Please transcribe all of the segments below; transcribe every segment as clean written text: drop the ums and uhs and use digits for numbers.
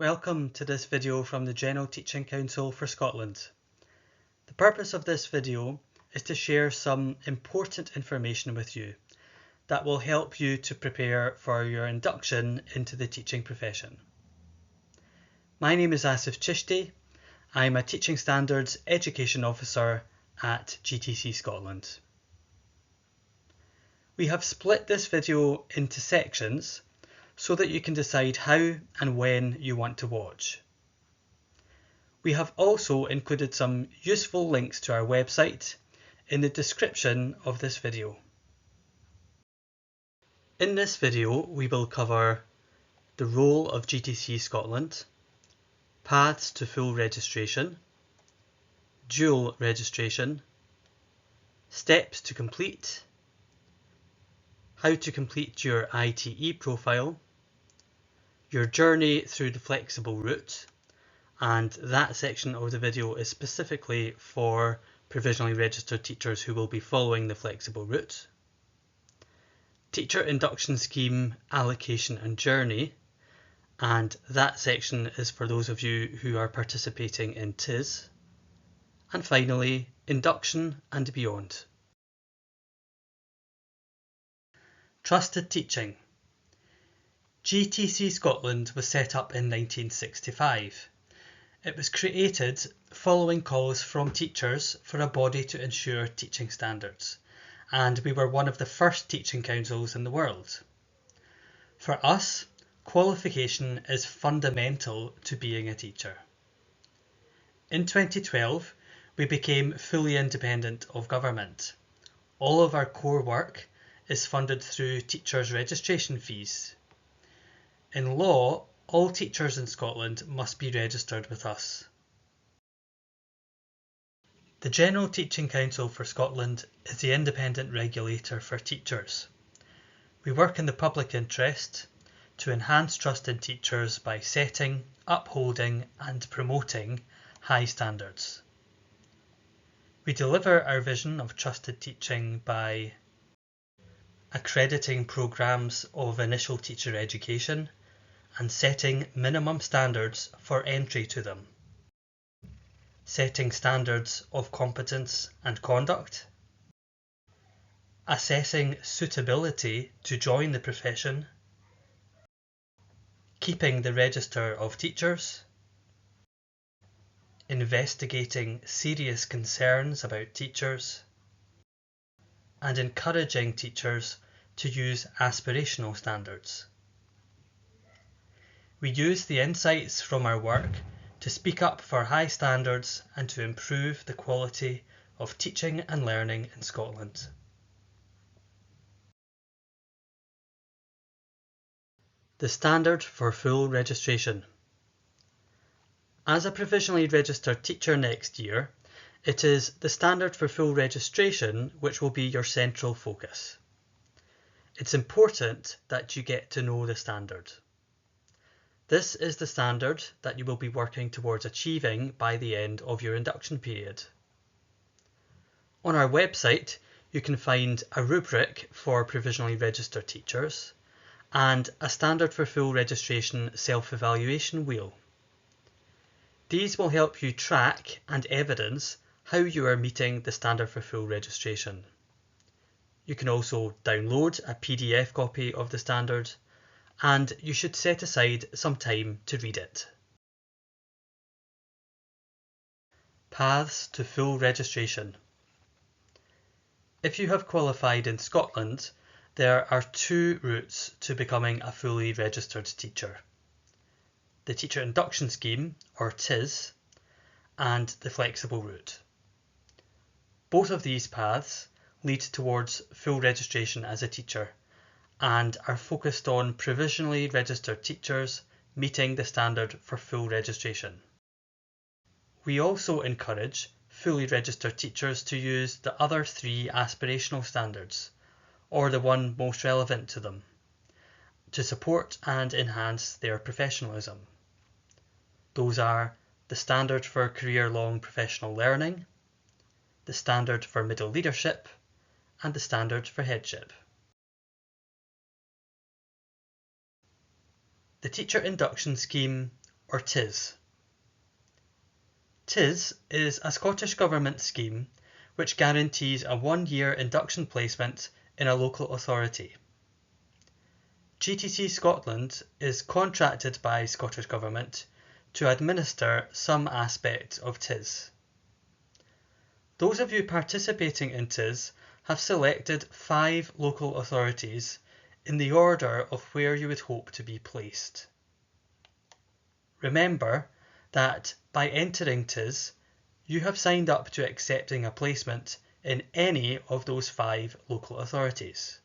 Welcome to this video from the General Teaching Council for Scotland. The purpose of this video is to share some important information with you that will help you to prepare for your induction into the teaching profession. My name is Asif Chishti. I'm a Teaching Standards Education Officer at GTC Scotland. We have split this video into sections so that you can decide how and when you want to watch. We have also included some useful links to our website in the description of this video. In this video, we will cover the role of GTC Scotland, paths to full registration, dual registration, steps to complete, how to complete your ITE profile, your journey through the flexible route, and that section of the video is specifically for provisionally registered teachers who will be following the flexible route. Teacher Induction Scheme, Allocation and Journey, and that section is for those of you who are participating in TIS. And finally, Induction and Beyond. Trusted Teaching. GTC Scotland was set up in 1965. It was created following calls from teachers for a body to ensure teaching standards, and we were one of the first teaching councils in the world. For us, qualification is fundamental to being a teacher. In 2012, we became fully independent of government. All of our core work is funded through teachers' registration fees. In law, all teachers in Scotland must be registered with us. The General Teaching Council for Scotland is the independent regulator for teachers. We work in the public interest to enhance trust in teachers by setting, upholding and promoting high standards. We deliver our vision of trusted teaching by accrediting programmes of initial teacher education and setting minimum standards for entry to them, setting standards of competence and conduct, assessing suitability to join the profession, keeping the register of teachers, investigating serious concerns about teachers, and encouraging teachers to use aspirational standards. We use the insights from our work to speak up for high standards and to improve the quality of teaching and learning in Scotland. The standard for full registration. As a provisionally registered teacher next year, it is the standard for full registration which will be your central focus. It's important that you get to know the standard. This is the standard that you will be working towards achieving by the end of your induction period. On our website, you can find a rubric for provisionally registered teachers and a standard for full registration self-evaluation wheel. These will help you track and evidence how you are meeting the standard for full registration. You can also download a PDF copy of the standard, and you should set aside some time to read it. Paths to full registration. If you have qualified in Scotland, there are two routes to becoming a fully registered teacher: the Teacher Induction Scheme, or TIS, and the flexible route. Both of these paths lead towards full registration as a teacher and are focused on provisionally registered teachers meeting the standard for full registration. We also encourage fully registered teachers to use the other three aspirational standards, or the one most relevant to them, to support and enhance their professionalism. Those are the standard for career-long professional learning, the standard for middle leadership, and the standard for headship. The Teacher Induction Scheme or TIS. TIS is a Scottish Government scheme which guarantees a 1-year induction placement in a local authority. GTC Scotland is contracted by Scottish Government to administer some aspects of TIS. Those of you participating in TIS have selected 5 local authorities in the order of where you would hope to be placed. Remember that by entering TIS, you have signed up to accepting a placement in any of those 5 local authorities.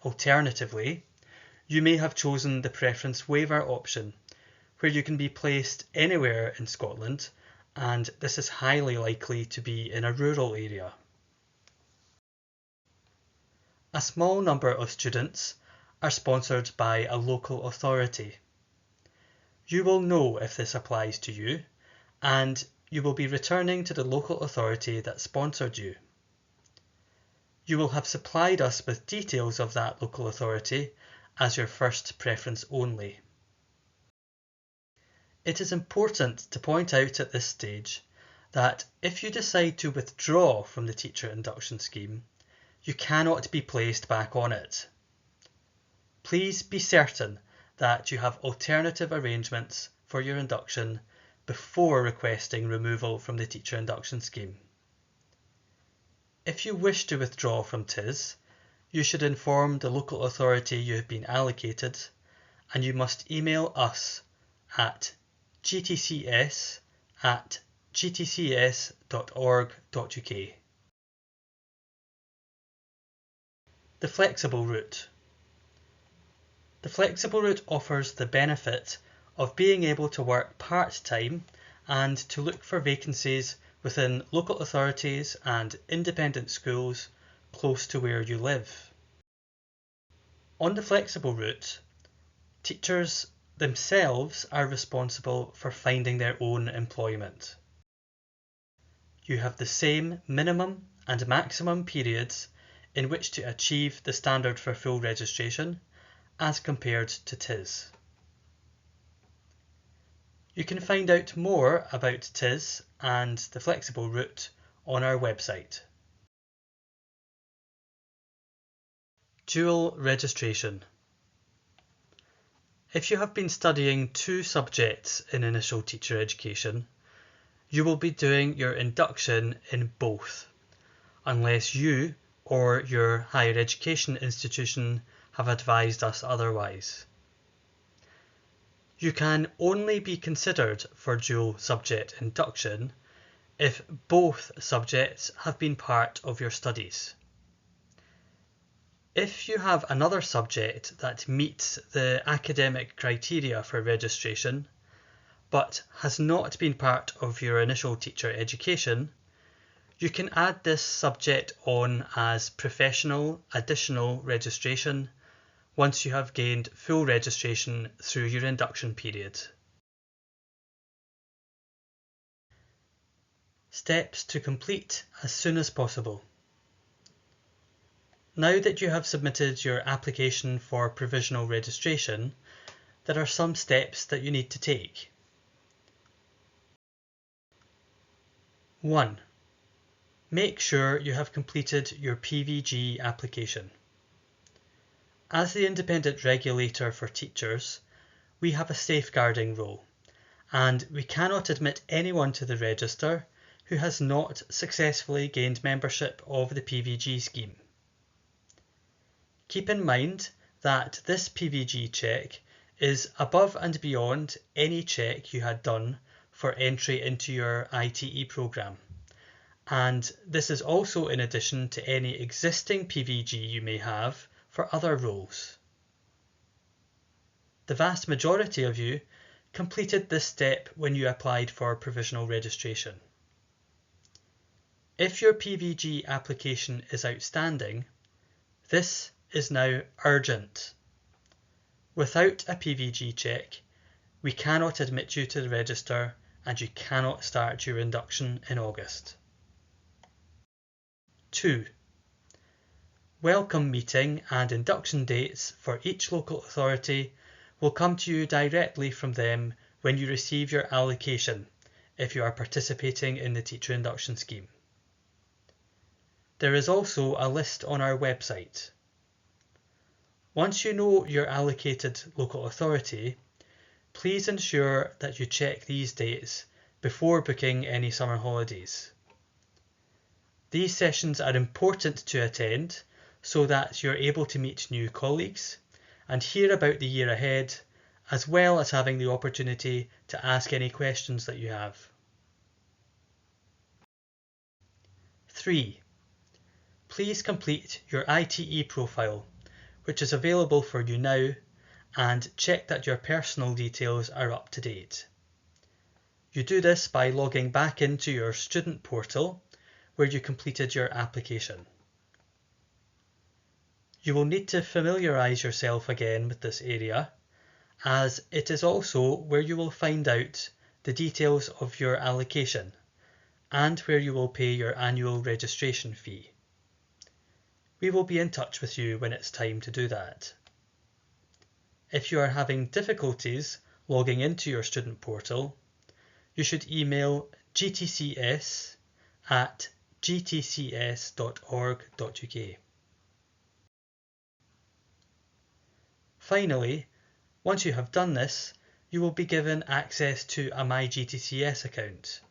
Alternatively, you may have chosen the preference waiver option, where you can be placed anywhere in Scotland, and this is highly likely to be in a rural area. A small number of students are sponsored by a local authority. You will know if this applies to you, and you will be returning to the local authority that sponsored you. You will have supplied us with details of that local authority as your first preference only. It is important to point out at this stage that if you decide to withdraw from the Teacher Induction Scheme, you cannot be placed back on it. Please be certain that you have alternative arrangements for your induction before requesting removal from the Teacher Induction Scheme. If you wish to withdraw from TIS, you should inform the local authority you have been allocated, and you must email us at gtcs@gtcs.org.uk. The flexible route. The flexible route offers the benefit of being able to work part-time and to look for vacancies within local authorities and independent schools close to where you live. On the flexible route, teachers themselves are responsible for finding their own employment. You have the same minimum and maximum periods in which to achieve the standard for full registration as compared to TIS. You can find out more about TIS and the flexible route on our website. Dual registration. If you have been studying 2 subjects in initial teacher education, you will be doing your induction in both, unless you or your higher education institution have advised us otherwise. You can only be considered for dual subject induction if both subjects have been part of your studies. If you have another subject that meets the academic criteria for registration, but has not been part of your initial teacher education, you can add this subject on as professional additional registration once you have gained full registration through your induction period. Steps to complete as soon as possible. Now that you have submitted your application for provisional registration, there are some steps that you need to take. 1. Make sure you have completed your PVG application. As the independent regulator for teachers, we have a safeguarding role, and we cannot admit anyone to the register who has not successfully gained membership of the PVG scheme. Keep in mind that this PVG check is above and beyond any check you had done for entry into your ITE programme, and this is also in addition to any existing PVG you may have for other roles. The vast majority of you completed this step when you applied for provisional registration. If your PVG application is outstanding, this is now urgent. Without a PVG check, we cannot admit you to the register and you cannot start your induction in August. 2. Welcome meeting and induction dates for each local authority will come to you directly from them when you receive your allocation if you are participating in the Teacher Induction Scheme. There is also a list on our website. Once you know your allocated local authority, please ensure that you check these dates before booking any summer holidays. These sessions are important to attend so that you're able to meet new colleagues and hear about the year ahead, as well as having the opportunity to ask any questions that you have. 3. Please complete your ITE profile, which is available for you now, and check that your personal details are up to date. You do this by logging back into your student portal where you completed your application. You will need to familiarise yourself again with this area, as it is also where you will find out the details of your allocation and where you will pay your annual registration fee. We will be in touch with you when it's time to do that. If you are having difficulties logging into your student portal, you should email gtcs@gtcs.org.uk. Finally, once you have done this, you will be given access to a MyGTCS account.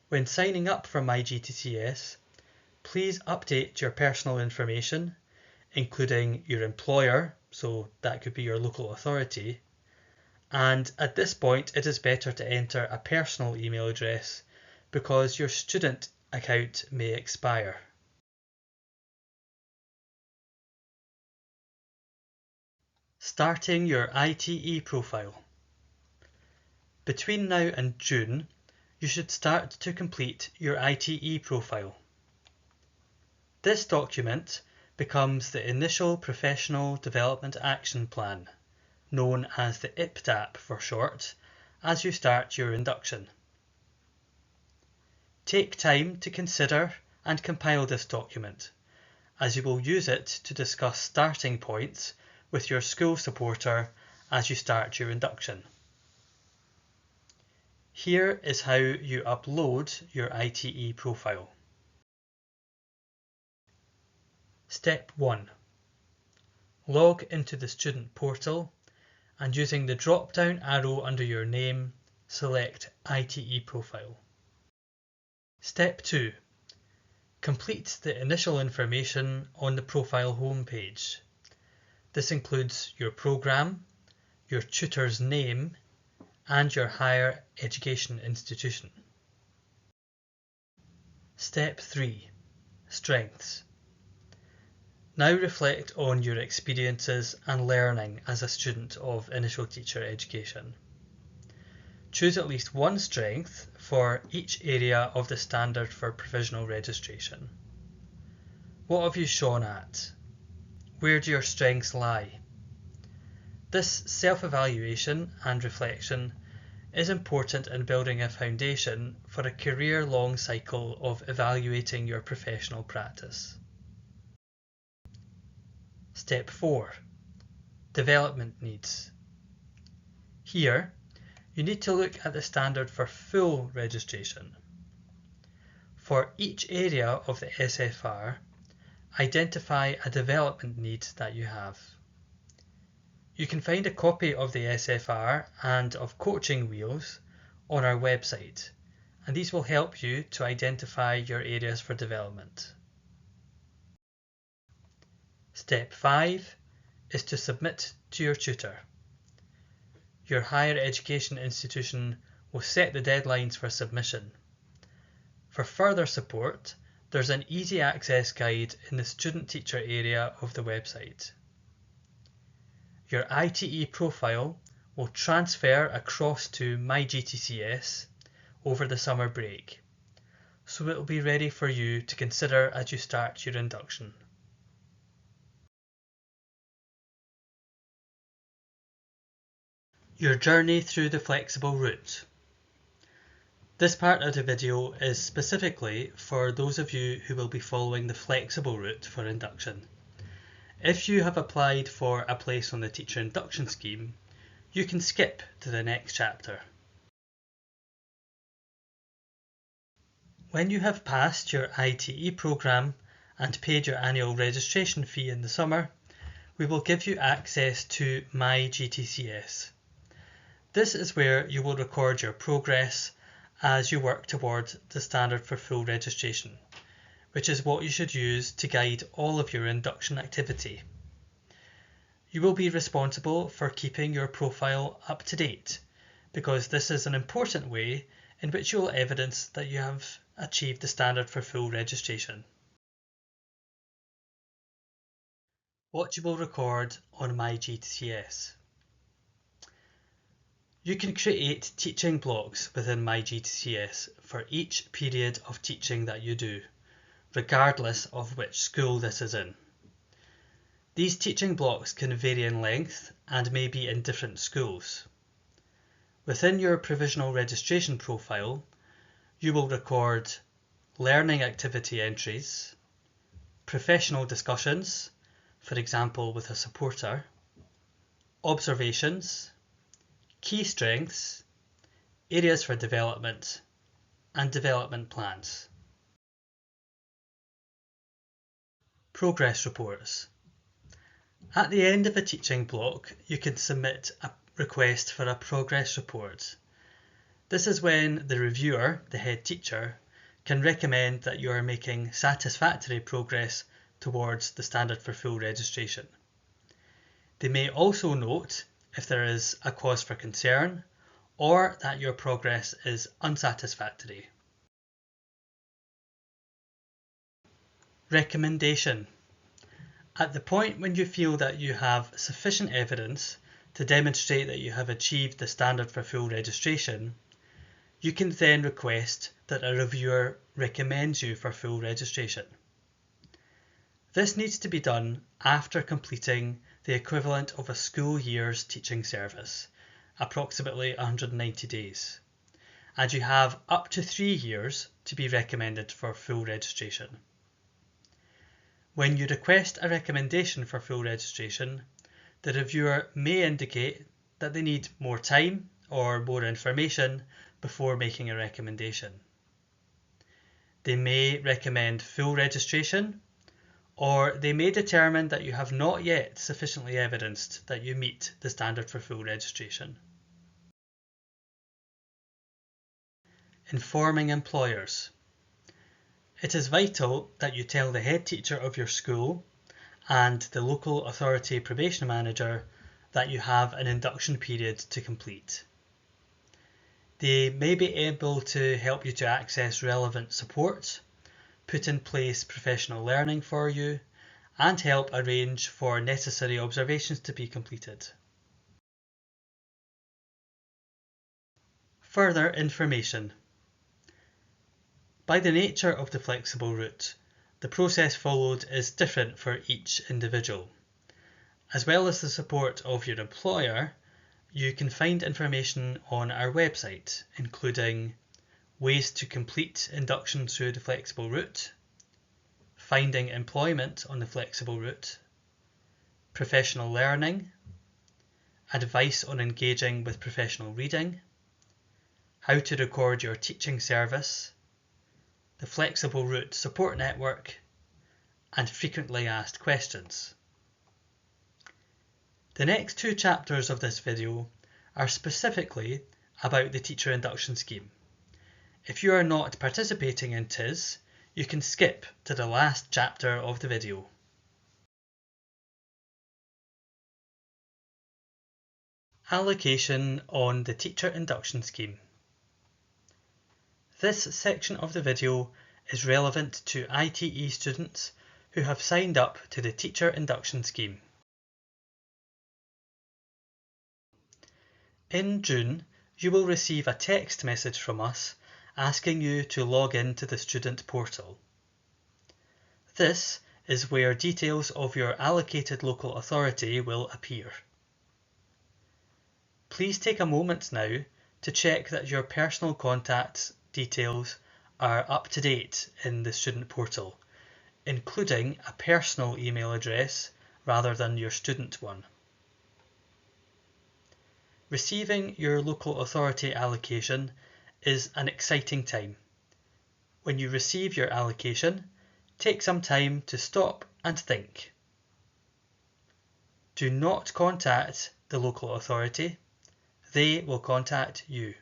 When signing up for MyGTCS, please update your personal information, including your employer, so that could be your local authority, and at this point it is better to enter a personal email address because your student account may expire. Starting your ITE profile. Between now and June, you should start to complete your ITE profile. This document becomes the Initial Professional Development Action Plan, known as the IPDAP for short, as you start your induction. Take time to consider and compile this document, as you will use it to discuss starting points with your school supporter as you start your induction. Here is how you upload your ITE profile. Step 1. Log into the student portal and using the drop-down arrow under your name, select ITE profile. Step 2. Complete the initial information on the profile homepage. This includes your programme, your tutor's name, and your higher education institution. Step 3. Strengths. Now reflect on your experiences and learning as a student of initial teacher education. Choose at least one strength for each area of the standard for provisional registration. What have you shone at? Where do your strengths lie? This self-evaluation and reflection is important in building a foundation for a career-long cycle of evaluating your professional practice. Step 4. Development needs. Here, you need to look at the standard for full registration. For each area of the SFR, identify a development need that you have. You can find a copy of the SFR and of Coaching Wheels on our website, and these will help you to identify your areas for development. Step 5 is to submit to your tutor. Your higher education institution will set the deadlines for submission. For further support, there's an easy access guide in the student teacher area of the website. Your ITE profile will transfer across to MyGTCS over the summer break, so it will be ready for you to consider as you start your induction. Your journey through the flexible route. This part of the video is specifically for those of you who will be following the flexible route for induction. If you have applied for a place on the Teacher Induction Scheme, you can skip to the next chapter. When you have passed your ITE programme and paid your annual registration fee in the summer, we will give you access to My GTCS. This is where you will record your progress as you work towards the standard for full registration, which is what you should use to guide all of your induction activity. You will be responsible for keeping your profile up to date, because this is an important way in which you will evidence that you have achieved the standard for full registration. What you will record on My GTCS. You can create teaching blocks within My GTCS for each period of teaching that you do, regardless of which school this is in. These teaching blocks can vary in length and may be in different schools. Within your provisional registration profile, you will record learning activity entries, professional discussions, for example with a supporter, observations, key strengths, areas for development, and development plans. Progress reports. At the end of a teaching block, you can submit a request for a progress report. This is when the reviewer, the head teacher, can recommend that you are making satisfactory progress towards the standard for full registration. They may also note if there is a cause for concern or that your progress is unsatisfactory. Recommendation. At the point when you feel that you have sufficient evidence to demonstrate that you have achieved the standard for full registration, you can then request that a reviewer recommends you for full registration. This needs to be done after completing the equivalent of a school year's teaching service, approximately 190 days, and you have up to 3 years to be recommended for full registration. When you request a recommendation for full registration, the reviewer may indicate that they need more time or more information before making a recommendation. They may recommend full registration, or they may determine that you have not yet sufficiently evidenced that you meet the standard for full registration. Informing employers. It is vital that you tell the head teacher of your school and the local authority probation manager that you have an induction period to complete. They may be able to help you to access relevant support, put in place professional learning for you, and help arrange for necessary observations to be completed. Further information. By the nature of the flexible route, the process followed is different for each individual. As well as the support of your employer, you can find information on our website, including ways to complete induction through the flexible route, finding employment on the flexible route, professional learning, advice on engaging with professional reading, how to record your teaching service, the flexible route support network, and frequently asked questions. The next 2 chapters of this video are specifically about the Teacher Induction Scheme. If you are not participating in TIS, you can skip to the last chapter of the video. Allocation on the Teacher Induction Scheme. This section of the video is relevant to ITE students who have signed up to the Teacher Induction Scheme. In June, you will receive a text message from us asking you to log in to the student portal. This is where details of your allocated local authority will appear. Please take a moment now to check that your personal contact details are up to date in the student portal, including a personal email address rather than your student one. Receiving your local authority allocation is an exciting time. When you receive your allocation, take some time to stop and think. Do not contact the local authority. They will contact you.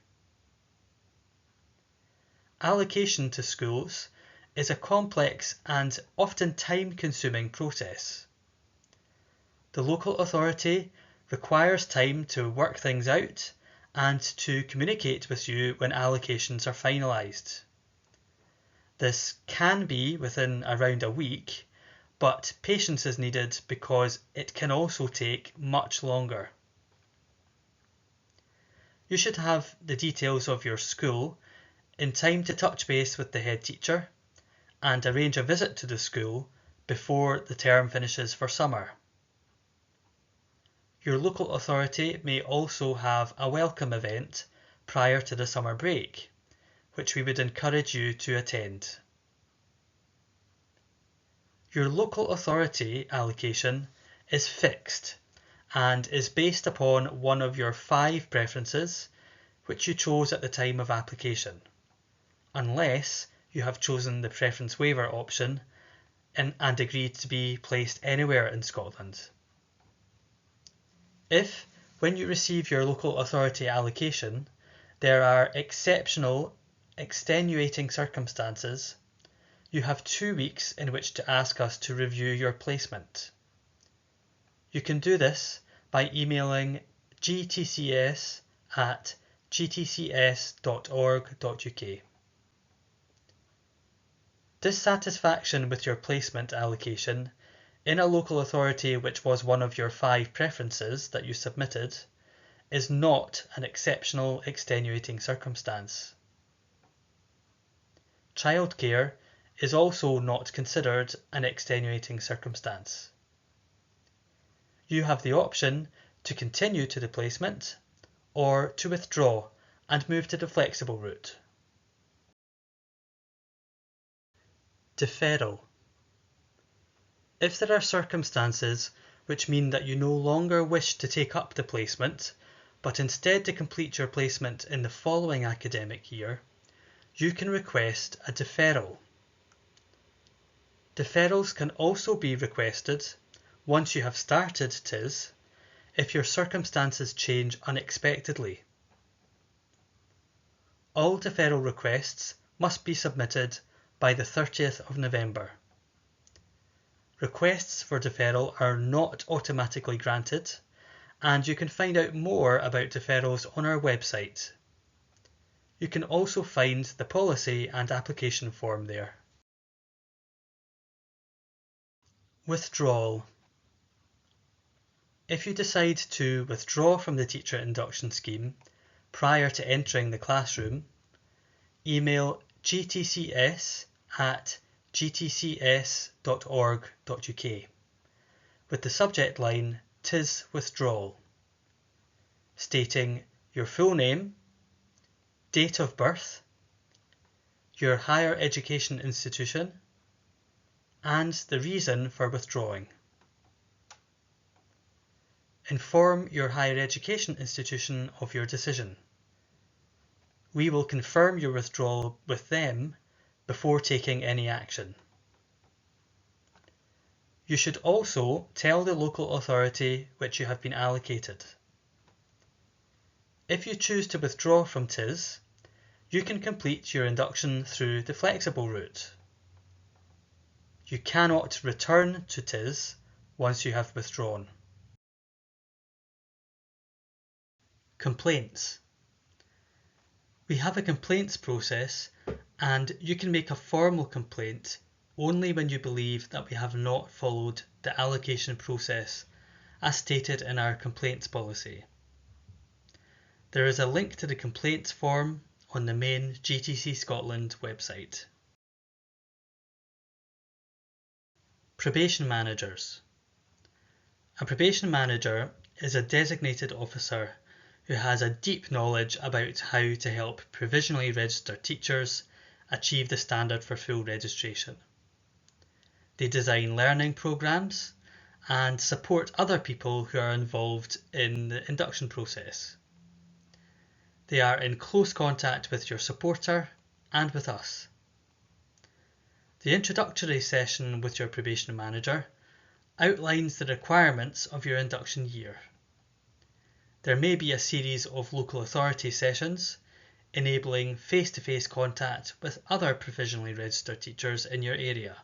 Allocation to schools is a complex and often time-consuming process. The local authority requires time to work things out and to communicate with you when allocations are finalised. This can be within around a week, but patience is needed because it can also take much longer. You should have the details of your school in time to touch base with the head teacher and arrange a visit to the school before the term finishes for summer. Your local authority may also have a welcome event prior to the summer break, which we would encourage you to attend. Your local authority allocation is fixed and is based upon one of your 5 preferences which you chose at the time of application, unless you have chosen the preference waiver option and agreed to be placed anywhere in Scotland. If, when you receive your local authority allocation, there are exceptional, extenuating circumstances, you have 2 weeks in which to ask us to review your placement. You can do this by emailing gtcs@gtcs.org.uk. Dissatisfaction with your placement allocation in a local authority which was one of your 5 preferences that you submitted is not an exceptional extenuating circumstance. Childcare is also not considered an extenuating circumstance. You have the option to continue to the placement or to withdraw and move to the flexible route. Deferral. If there are circumstances which mean that you no longer wish to take up the placement, but instead to complete your placement in the following academic year, you can request a deferral. Deferrals can also be requested once you have started TIS if your circumstances change unexpectedly. All deferral requests must be submitted by the 30th of November. Requests for deferral are not automatically granted, and you can find out more about deferrals on our website. You can also find the policy and application form there. Withdrawal. If you decide to withdraw from the Teacher Induction Scheme prior to entering the classroom, email gtcs@gtcs.org.uk with the subject line TIS Withdrawal, stating your full name, date of birth, your higher education institution, and the reason for withdrawing. Inform your higher education institution of your decision. We will confirm your withdrawal with them before taking any action. You should also tell the local authority which you have been allocated. If you choose to withdraw from TIS, you can complete your induction through the flexible route. You cannot return to TIS once you have withdrawn. Complaints. We have a complaints process, and you can make a formal complaint only when you believe that we have not followed the allocation process as stated in our complaints policy. There is a link to the complaints form on the main GTC Scotland website. Probation managers. A probation manager is a designated officer who has a deep knowledge about how to help provisionally registered teachers achieve the standard for full registration. They design learning programmes and support other people who are involved in the induction process. They are in close contact with your supporter and with us. The introductory session with your probation manager outlines the requirements of your induction year. There may be a series of local authority sessions enabling face-to-face contact with other provisionally registered teachers in your area.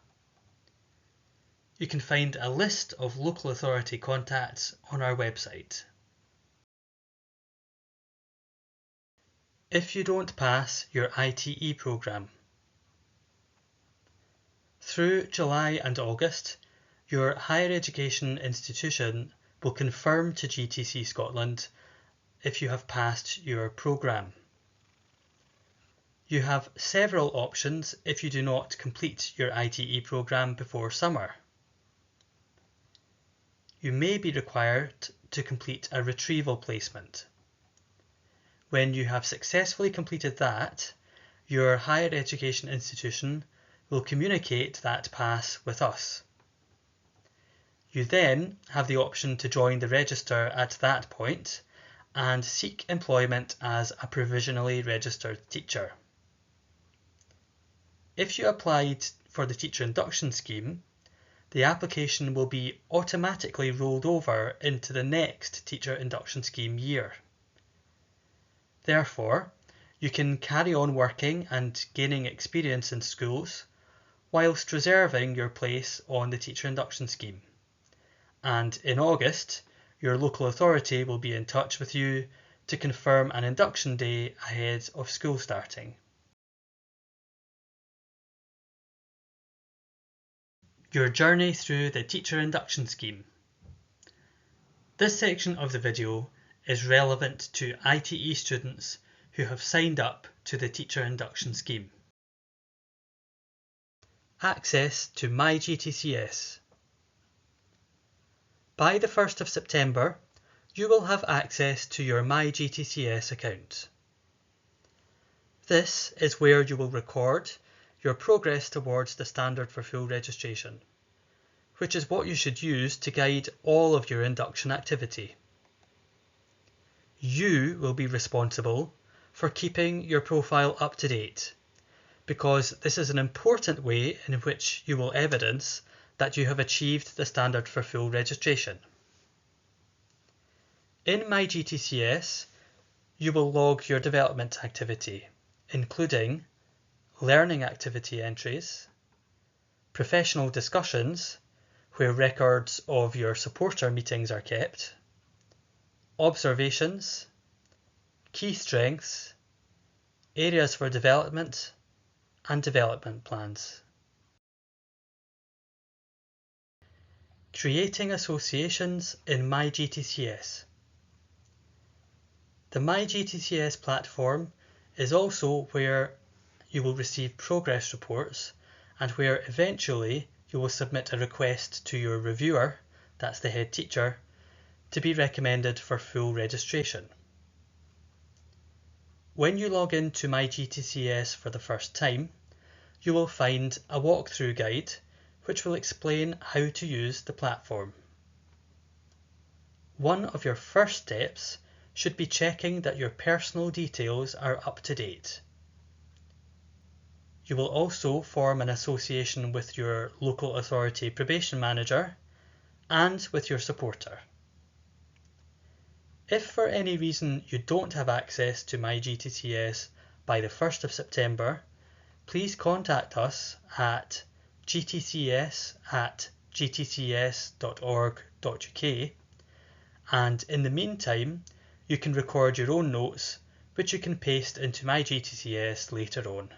You can find a list of local authority contacts on our website. If you don't pass your ITE programme. Through July and August, your higher education institution will confirm to GTC Scotland if you have passed your programme. You have several options if you do not complete your ITE programme before summer. You may be required to complete a retrieval placement. When you have successfully completed that, your higher education institution will communicate that pass with us. You then have the option to join the register at that point and seek employment as a provisionally registered teacher. If you applied for the Teacher Induction Scheme, the application will be automatically rolled over into the next Teacher Induction Scheme year. Therefore, you can carry on working and gaining experience in schools whilst reserving your place on the Teacher Induction Scheme. And in August, your local authority will be in touch with you to confirm an induction day ahead of school starting. Your journey through the Teacher Induction Scheme. This section of the video is relevant to ITE students who have signed up to the Teacher Induction Scheme. Access to My GTCS. By the 1st of September, you will have access to your My GTCS account. This is where you will record your progress towards the standard for full registration, which is what you should use to guide all of your induction activity. You will be responsible for keeping your profile up to date, because this is an important way in which you will evidence that you have achieved the standard for full registration. In My GTCS, you will log your development activity, including learning activity entries, professional discussions, where records of your supporter meetings are kept, observations, key strengths, areas for development, and development plans. Creating associations in My GTCS. The My GTCS platform is also where you will receive progress reports and where eventually you will submit a request to your reviewer, that's the head teacher, to be recommended for full registration. When you log into My GTCS for the first time, you will find a walkthrough guide which will explain how to use the platform. One of your first steps should be checking that your personal details are up to date. You will also form an association with your local authority probation manager and with your supporter. If for any reason you don't have access to My GTCS by the 1st of September, please contact us at gtcs@gtcs.org.uk, and in the meantime you can record your own notes which you can paste into My GTCS later on.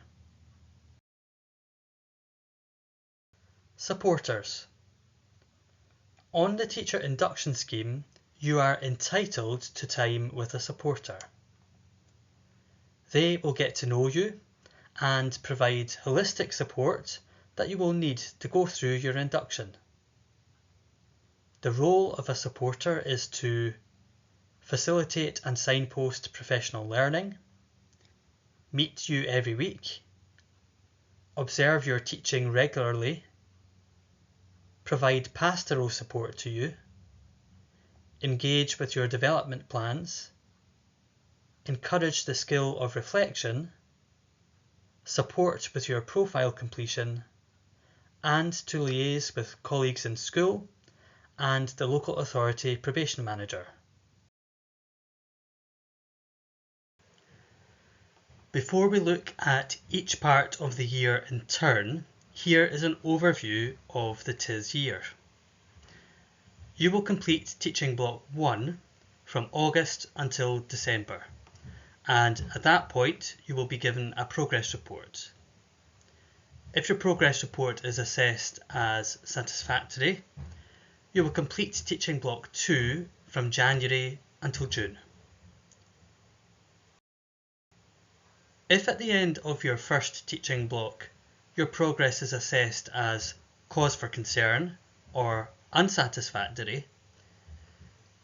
Supporters. On the Teacher Induction Scheme, you are entitled to time with a supporter. They will get to know you and provide holistic support that you will need to go through your induction. The role of a supporter is to facilitate and signpost professional learning, meet you every week, observe your teaching regularly, provide pastoral support to you, engage with your development plans, encourage the skill of reflection, support with your profile completion, and to liaise with colleagues in school and the local authority probation manager. Before we look at each part of the year in turn, here is an overview of the TIS year. You will complete Teaching Block 1 from August until December, and at that point you will be given a progress report. If your progress report is assessed as satisfactory, you will complete Teaching Block 2 from January until June. If at the end of your first teaching block your progress is assessed as cause for concern or unsatisfactory,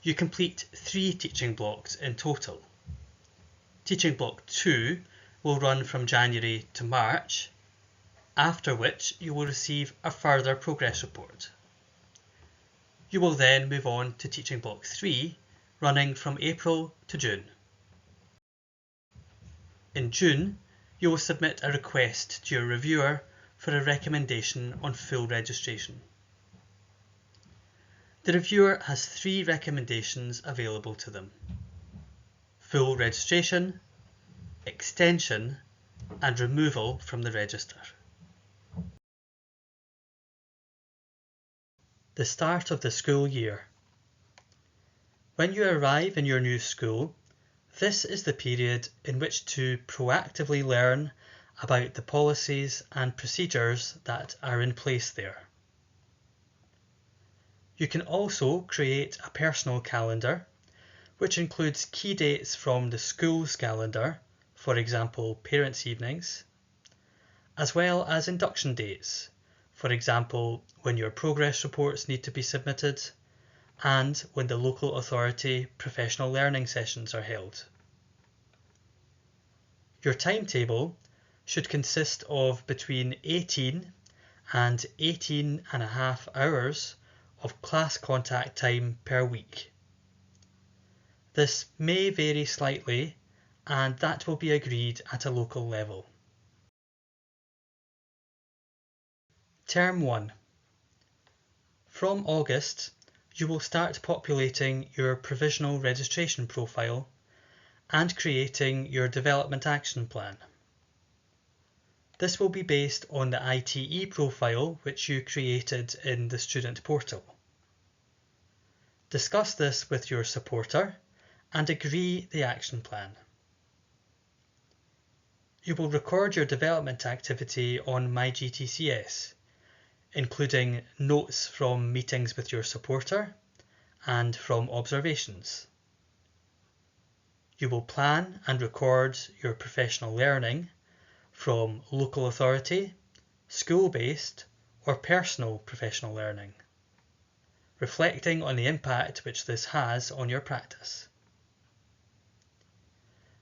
you complete 3 teaching blocks in total. Teaching Block 2 will run from January to March, after which you will receive a further progress report. You will then move on to Teaching Block 3, running from April to June. In June, you will submit a request to your reviewer for a recommendation on full registration. The reviewer has 3 recommendations available to them: full registration, extension, and removal from the register. The start of the school year. When you arrive in your new school, this is the period in which to proactively learn about the policies and procedures that are in place there. You can also create a personal calendar, which includes key dates from the school's calendar, for example, parents' evenings, as well as induction dates, for example, when your progress reports need to be submitted, and when the local authority professional learning sessions are held. Your timetable should consist of between 18 and 18.5 hours of class contact time per week. This may vary slightly, and that will be agreed at a local level. Term 1. From August, you will start populating your provisional registration profile and creating your development action plan. This will be based on the ITE profile which you created in the student portal. Discuss this with your supporter and agree the action plan. You will record your development activity on MyGTCS, including notes from meetings with your supporter and from observations. You will plan and record your professional learning from local authority, school-based, or personal professional learning, reflecting on the impact which this has on your practice.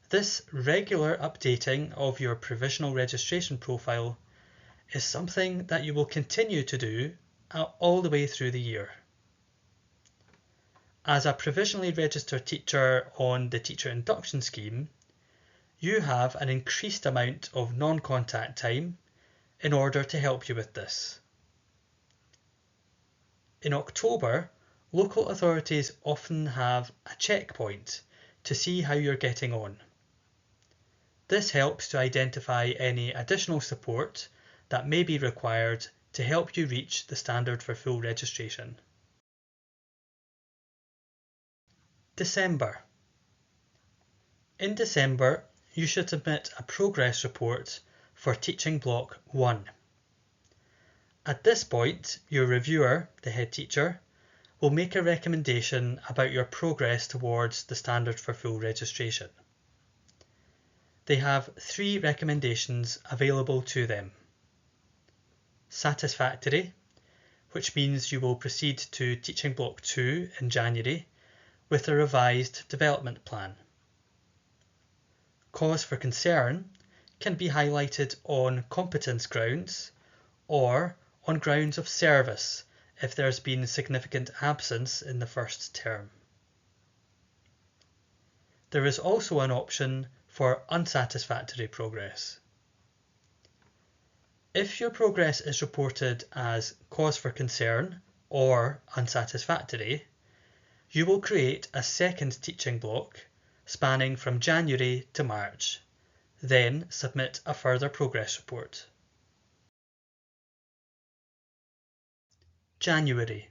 This regular updating of your provisional registration profile is something that you will continue to do all the way through the year. As a provisionally registered teacher on the Teacher Induction Scheme, you have an increased amount of non-contact time in order to help you with this. In October, local authorities often have a checkpoint to see how you're getting on. This helps to identify any additional support that may be required to help you reach the standard for full registration. December. In December, you should submit a progress report for Teaching Block 1. At this point, your reviewer, the head teacher, will make a recommendation about your progress towards the standard for full registration. They have 3 recommendations available to them. Satisfactory, which means you will proceed to Teaching Block 2 in January with a revised development plan. Cause for concern can be highlighted on competence grounds or on grounds of service if there's been significant absence in the first term. There is also an option for unsatisfactory progress. If your progress is reported as cause for concern or unsatisfactory, you will create a second teaching block spanning from January to March, then submit a further progress report. January.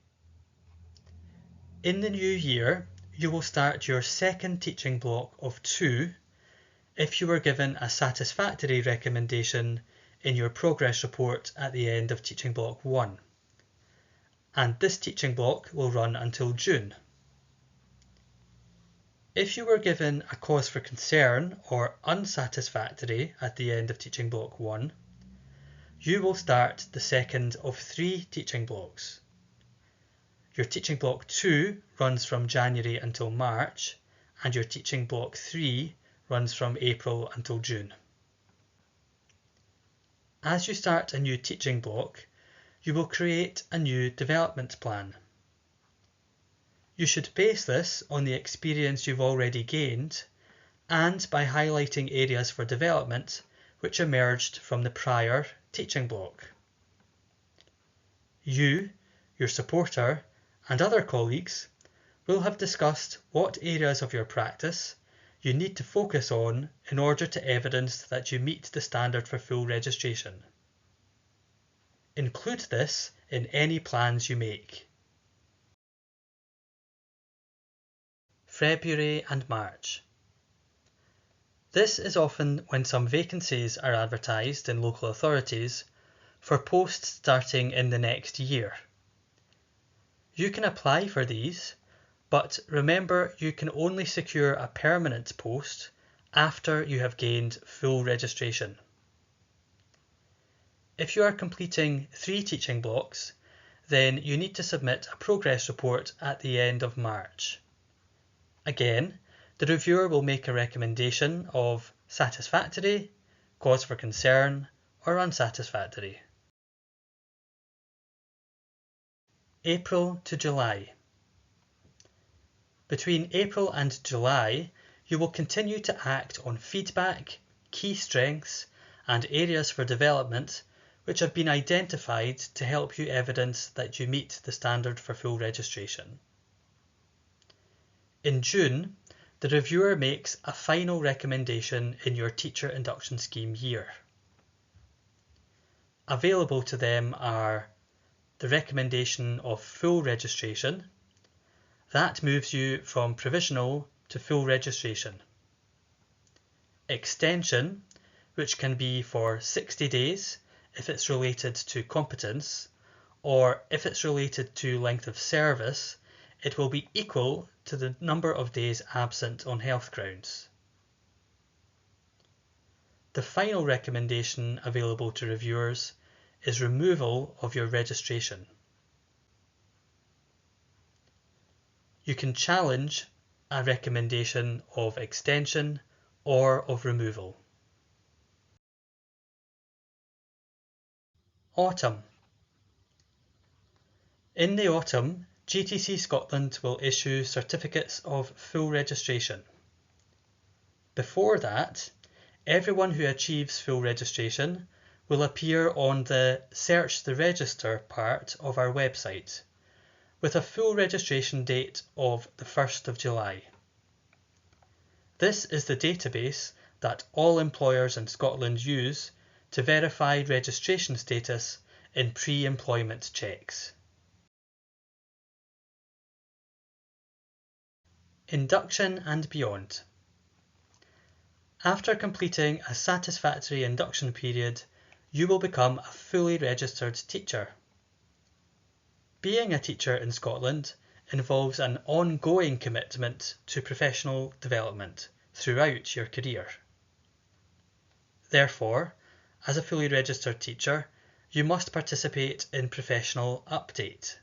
In the new year, you will start your second teaching block of 2 if you were given a satisfactory recommendation in your progress report at the end of teaching block 1, and this teaching block will run until June. If you were given a cause for concern or unsatisfactory at the end of teaching block 1, you will start the second of 3 teaching blocks. Your teaching block 2 runs from January until March, and your teaching block 3 runs from April until June. As you start a new teaching block, you will create a new development plan. You should base this on the experience you've already gained and by highlighting areas for development which emerged from the prior teaching block. You, your supporter, and other colleagues will have discussed what areas of your practice you need to focus on in order to evidence that you meet the standard for full registration. Include this in any plans you make. February and March. This is often when some vacancies are advertised in local authorities for posts starting in the next year. You can apply for these, but remember you can only secure a permanent post after you have gained full registration. If you are completing 3 teaching blocks, then you need to submit a progress report at the end of March. Again, the reviewer will make a recommendation of satisfactory, cause for concern, or unsatisfactory. April to July. Between April and July, you will continue to act on feedback, key strengths, and areas for development which have been identified to help you evidence that you meet the standard for full registration. In June, the reviewer makes a final recommendation in your Teacher Induction Scheme year. Available to them are the recommendation of full registration. That moves you from provisional to full registration. Extension, which can be for 60 days if it's related to competence, or if it's related to length of service, it will be equal to the number of days absent on health grounds. The final recommendation available to reviewers is removal of your registration. You can challenge a recommendation of extension or of removal. Autumn. In the autumn, GTC Scotland will issue certificates of full registration. Before that, everyone who achieves full registration will appear on the Search the Register part of our website, with a full registration date of the 1st of July. This is the database that all employers in Scotland use to verify registration status in pre-employment checks. Induction and beyond. After completing a satisfactory induction period, you will become a fully registered teacher. Being a teacher in Scotland involves an ongoing commitment to professional development throughout your career. Therefore, as a fully registered teacher, you must participate in professional update.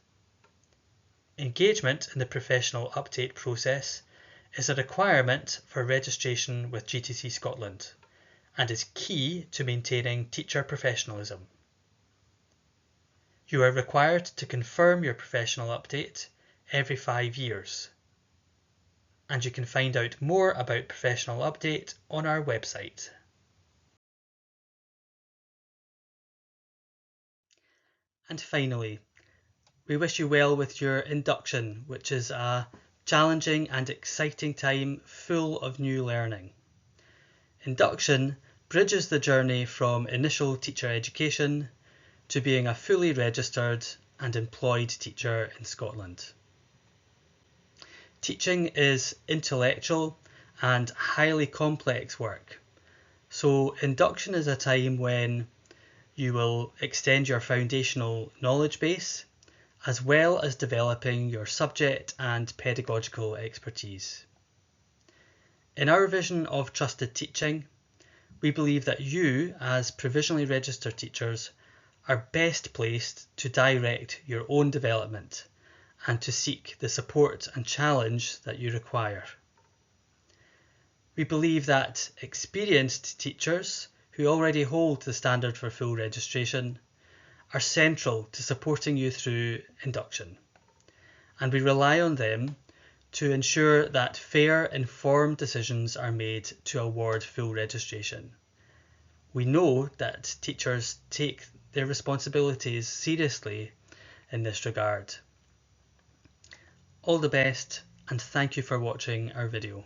Engagement in the professional update process is a requirement for registration with GTC Scotland and is key to maintaining teacher professionalism. You are required to confirm your professional update every 5 years, and you can find out more about professional update on our website. And finally, we wish you well with your induction, which is a challenging and exciting time full of new learning. Induction bridges the journey from initial teacher education to being a fully registered and employed teacher in Scotland. Teaching is intellectual and highly complex work, so induction is a time when you will extend your foundational knowledge base as well as developing your subject and pedagogical expertise. In our vision of trusted teaching, we believe that you, as provisionally registered teachers, are best placed to direct your own development and to seek the support and challenge that you require. We believe that experienced teachers who already hold the standard for full registration are central to supporting you through induction, and we rely on them to ensure that fair, informed decisions are made to award full registration. We know that teachers take their responsibilities seriously in this regard. All the best, and thank you for watching our video.